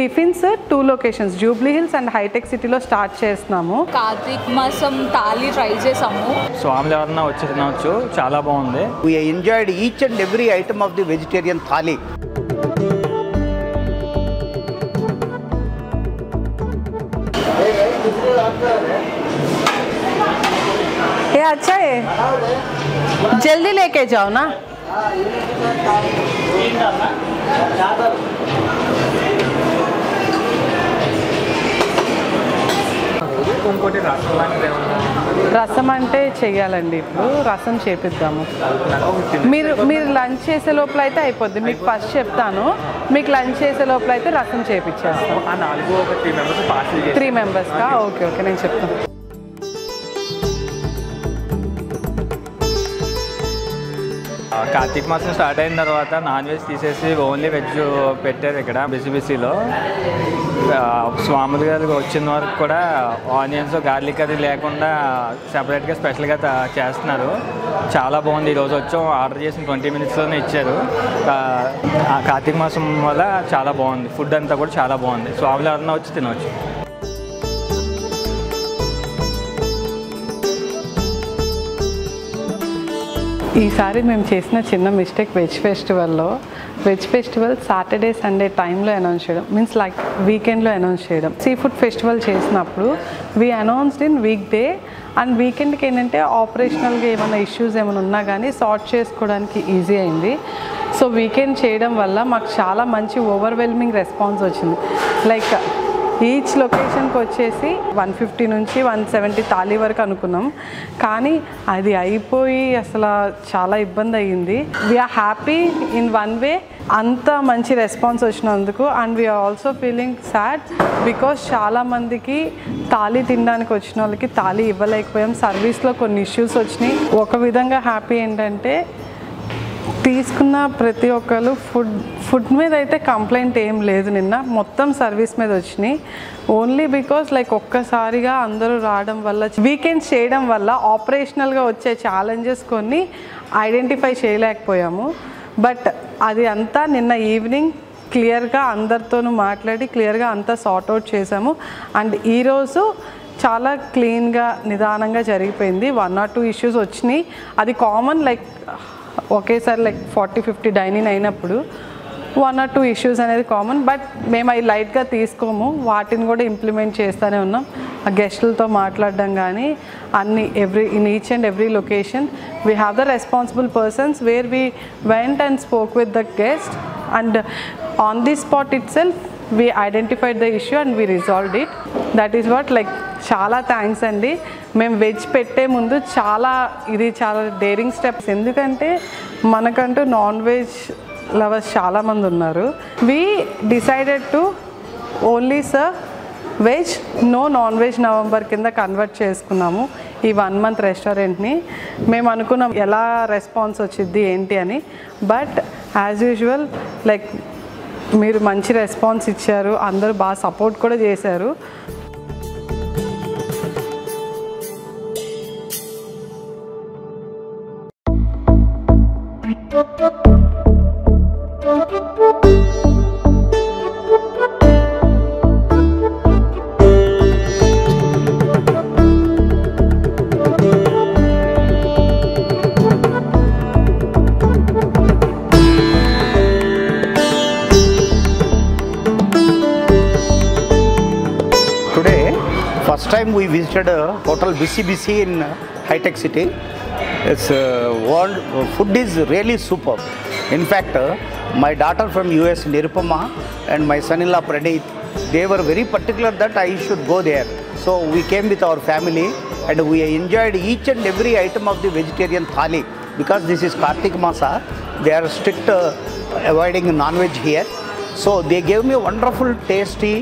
Tiffins 2 locations Jubilee Hills and Hitech సిటీలో start చేస్తున్నాము. కార్తీక్ మాసం థాలీ ట్రై చేసాము. స్వాములు ఎవరన్నా వచ్చి తినవచ్చు, చాలా బాగుంది. We enjoyed each and every item of the vegetarian thali. ये अच्छा है, जल्दी लेके जाओ ना. రసం అంటే చెయ్యాలండి. ఇప్పుడు రసం చేపిద్దాము. మీరు లంచ్ చేసే లోపల అయితే అయిపోద్ది. మీకు ఫస్ట్ చెప్తాను, మీకు లంచ్ చేసే లోపల అయితే రసం చేపించేస్తాను. 3 మెంబర్స్కా? ఓకే ఓకే, నేను చెప్తాను. కార్తీక మాసం స్టార్ట్ అయిన తర్వాత నాన్ వెజ్ తీసేసి ఓన్లీ వెజ్ పెట్టారు ఇక్కడ బిసిబిసిలో. స్వాములు గారికి వచ్చిన వరకు కూడా ఆనియన్స్ గార్లిక్ అది లేకుండా సెపరేట్గా స్పెషల్గా చేస్తున్నారు. చాలా బాగుంది. ఈరోజు వచ్చాం, ఆర్డర్ చేసిన 20 మినిట్స్లోనే ఇచ్చారు. కార్తీక మాసం వల్ల చాలా బాగుంది. ఫుడ్ అంతా కూడా చాలా బాగుంది. స్వాములు ఎవరన్నా వచ్చి తినవచ్చు. ఈసారి మేము చేసిన చిన్న mistake veg festival Saturday Sunday టైంలో అనౌన్స్ చేయడం, మీన్స్ లైక్ వీకెండ్లో అనౌన్స్ చేయడం. సీ ఫుడ్ ఫెస్టివల్ చేసినప్పుడు we announced in weekday and వీకెండ్కి ఏంటంటే ఆపరేషనల్గా ఏమైనా ఇష్యూస్ ఏమైనా ఉన్నా కానీ సార్ట్ చేసుకోవడానికి ఈజీ అయింది. సో వీకెండ్ చేయడం వల్ల మాకు చాలా మంచి ఓవర్వెల్మింగ్ రెస్పాన్స్ వచ్చింది. లైక్ ఈచ్ లొకేషన్కి వచ్చేసి 150 నుంచి 170 థాలీ వరకు అనుకున్నాం, కానీ అది అయిపోయి అసలు చాలా ఇబ్బంది అయ్యింది. We are happy in one way, అంత మంచి రెస్పాన్స్ వచ్చినందుకు. And we are also feeling sad because చాలామందికి థాలీ తినడానికి వచ్చిన వాళ్ళకి థాలీ ఇవ్వలేకపోయాం. సర్వీస్లో కొన్ని ఇష్యూస్ వచ్చినాయి. ఒక విధంగా హ్యాపీ ఏంటంటే తీసుకున్న ప్రతి ఒక్కరు ఫుడ్ మీద అయితే కంప్లైంట్ ఏం లేదు. నిన్న మొత్తం సర్వీస్ మీద వచ్చినాయి. ఓన్లీ బికాస్ లైక్ ఒక్కసారిగా అందరూ రావడం వల్ల, వీకెండ్స్ చేయడం వల్ల ఆపరేషనల్గా వచ్చే ఛాలెంజెస్ కొన్ని ఐడెంటిఫై చేయలేకపోయాము. బట్ అది అంతా నిన్న ఈవినింగ్ క్లియర్గా అందరితోనూ మాట్లాడి క్లియర్గా అంతా సార్ట్అవుట్ చేసాము. అండ్ ఈరోజు చాలా క్లీన్గా నిదానంగా జరిగిపోయింది. 1 or 2 ఇష్యూస్ వచ్చినాయి. అది కామన్, లైక్ ఒకేసారి లైక్ 40-50 డైనింగ్ అయినప్పుడు 1 or 2 ఇష్యూస్ అనేది కామన్. బట్ మేము అవి లైట్గా తీసుకోము, వాటిని కూడా ఇంప్లిమెంట్ చేస్తూనే ఉన్నాం. ఆ గెస్టులతో మాట్లాడడం కానీ అన్ని in each and every location we have the responsible persons where we went and spoke with the guest and on the spot it self we identified the issue and we resolved it. That is what like చాలా thanks అండి. మేము veg పెట్టే ముందు ఇది చాలా daring steps, ఎందుకంటే మనకంటూ non veg lovers చాలామంది ఉన్నారు. We decided to only serve veg, no non veg November కింద కన్వర్ట్ చేసుకున్నాము ఈ 1 month రెస్టారెంట్ని. మేము అనుకున్నాం ఎలా రెస్పాన్స్ వచ్చింది ఏంటి అని. బట్ యాజ్ యూజువల్ లైక్ మీరు మంచి రెస్పాన్స్ ఇచ్చారు, అందరూ బాగా సపోర్ట్ కూడా చేశారు. First time we visited Hotel BCBC in High-Tech City. Its food is really superb. In fact, my daughter from US, Nirupama, and my son-in-law Pradeep, they were very particular that I should go there. So we came with our family and we enjoyed each and every item of the vegetarian thali. Because this is Kartik Masa, they are strict avoiding non-veg here. So they gave me wonderful tasty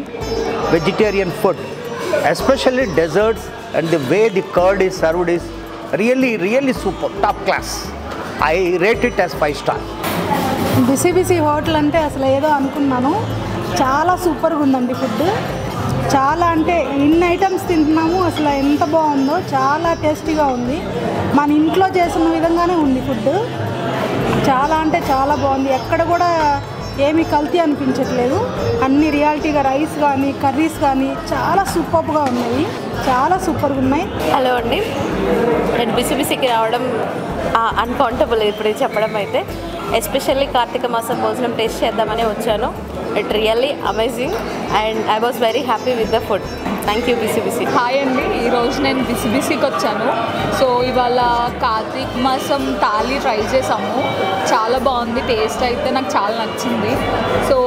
vegetarian food. Especially desserts and the way the curd is served is really super, top class. I rate it as 5 star. BCBC hotel ante asalu edo anukunnanu, chaala super ga undandi food. చాలా అంటే ఇన్ని items తింటున్నాము, అసలు ఎంత బాగుందో, చాలా టేస్టీగా ఉంది. మన ఇంట్లో చేసిన విధంగానే ఉంది ఫుడ్. చాలా అంటే చాలా బాగుంది. ఎక్కడ కూడా ఏమీ కల్తీ అనిపించట్లేదు. అన్ని రియాలిటీగా రైస్ కానీ కర్రీస్ కానీ చాలా సూపర్గా ఉన్నాయి, చాలా సూపర్గా ఉన్నాయి. హలో అండి, నేను బిసిబిసికి రావడం అన్కౌంటబుల్ ఇప్పుడు చెప్పడం అయితే. ఎస్పెషల్లీ కార్తీక మాసం భోజనం టేస్ట్ చేద్దామని వచ్చాను. It really amazing and I was very happy with the food. Thank you BCBC. Hi అండి, ఈరోజు నేను బిసిబిసికి వచ్చాను. సో ఇవాళ కార్తీక మాసం థాలీ ట్రై చేసాము. చాలా బాగుంది, టేస్ట్ అయితే నాకు చాలా నచ్చింది. సో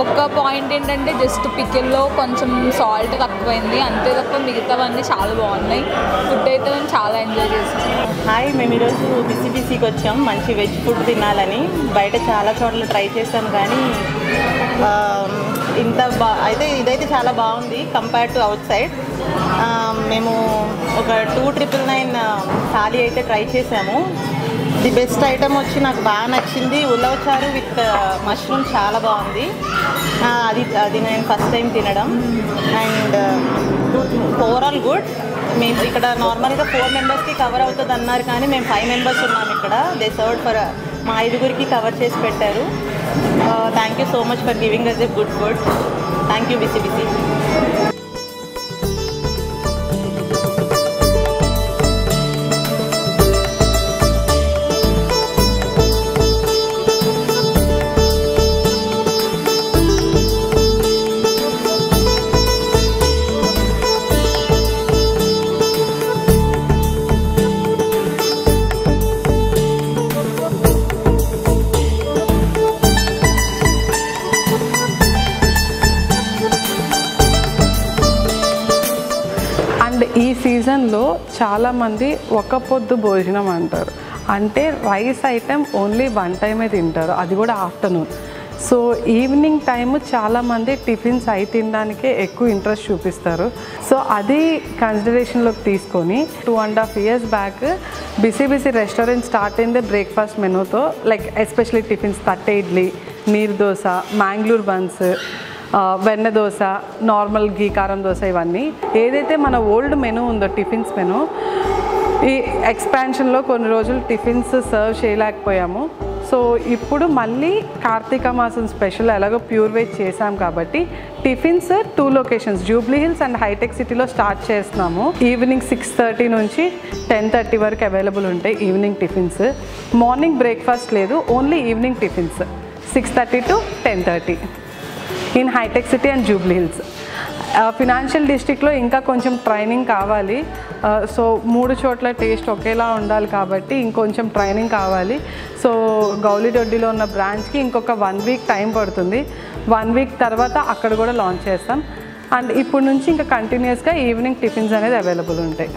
ఒక్క పాయింట్ ఏంటంటే జస్ట్ పికిల్లో కొంచెం సాల్ట్ తక్కువైంది, అంతే తప్ప మిగతావన్నీ చాలా బాగున్నాయి. ఫుడ్ అయితే మేము చాలా ఎంజాయ్ చేసాం. హాయ్, మేము ఈరోజు బిసిబిసికి వచ్చాం మంచి వెజ్ ఫుడ్ తినాలని. బయట చాలా చోట్ల ట్రై చేసాం కానీ అయితే ఇదైతే చాలా బాగుంది కంపేర్ టు అవుట్ సైడ్. మేము ఒక 2,999 థాలీ అయితే ట్రై చేసాము. ది బెస్ట్ ఐటమ్ వచ్చి నాకు బాగా నచ్చింది ఉలవచారు విత్ మష్రూమ్, చాలా బాగుంది. అది నేను ఫస్ట్ టైం తినడం అండ్ ఓవరాల్ గుడ్. మేము ఇక్కడ నార్మల్గా 4 మెంబర్స్కి కవర్ అవుతుంది అన్నారు కానీ మేము 5 మెంబర్స్ ఉన్నాం ఇక్కడ. దే సర్వ్డ్ ఫర్ మా 5గురికి కవర్ చేసి పెట్టారు. Thank you so much for giving us a good food. Thank you BCBC. ఈ సీజన్లో చాలామంది ఒక పొద్దు భోజనం అంటారు, అంటే రైస్ ఐటెం ఓన్లీ 1 టైమే తింటారు, అది కూడా ఆఫ్టర్నూన్. సో ఈవినింగ్ టైము చాలామంది టిఫిన్స్ అయి తినడానికే ఎక్కువ ఇంట్రెస్ట్ చూపిస్తారు. సో అది కన్సిడరేషన్లోకి తీసుకొని 2.5 years back BCBC restaurant start అయిందే బ్రేక్ఫాస్ట్ మెనూతో. Like especially tiffins thatte idli, neer dosa, Mangalore buns, వెన్న దోశ, నార్మల్ గీ కారం దోశ, ఇవన్నీ ఏదైతే మన ఓల్డ్ మెనూ ఉందో టిఫిన్స్ మెనూ, ఈ ఎక్స్పాన్షన్లో కొన్ని రోజులు టిఫిన్స్ సర్వ్ చేయలేకపోయాము. సో ఇప్పుడు మళ్ళీ కార్తీక మాసం స్పెషల్ ఎలాగో ప్యూర్ వెజ్ చేసాం కాబట్టి tiffins 2 locations Jubilee Hills and Hitech సిటీలో స్టార్ట్ చేస్తున్నాము. ఈవినింగ్ 6:30 నుంచి 10:30 వరకు అవైలబుల్ ఉంటాయి ఈవినింగ్ టిఫిన్స్. మార్నింగ్ బ్రేక్ఫాస్ట్ లేదు, only evening tiffins 6:30 to 10:30 in Hitech City and Jubilee Hills. Financial డిస్ట్రిక్ట్లో ఇంకా కొంచెం ట్రైనింగ్ కావాలి. సో 3 చోట్ల టేస్ట్ ఒకేలా ఉండాలి కాబట్టి ఇంకొంచెం ట్రైనింగ్ కావాలి. సో గౌలిదొడ్డిలో ఉన్న బ్రాంచ్కి ఇంకొక 1 week టైం పడుతుంది. 1 week తర్వాత అక్కడ కూడా లాంచ్ చేస్తాం. అండ్ ఇప్పుడు నుంచి ఇంకా కంటిన్యూస్గా ఈవినింగ్ టిఫిన్స్ అనేది అవైలబుల్ ఉంటాయి.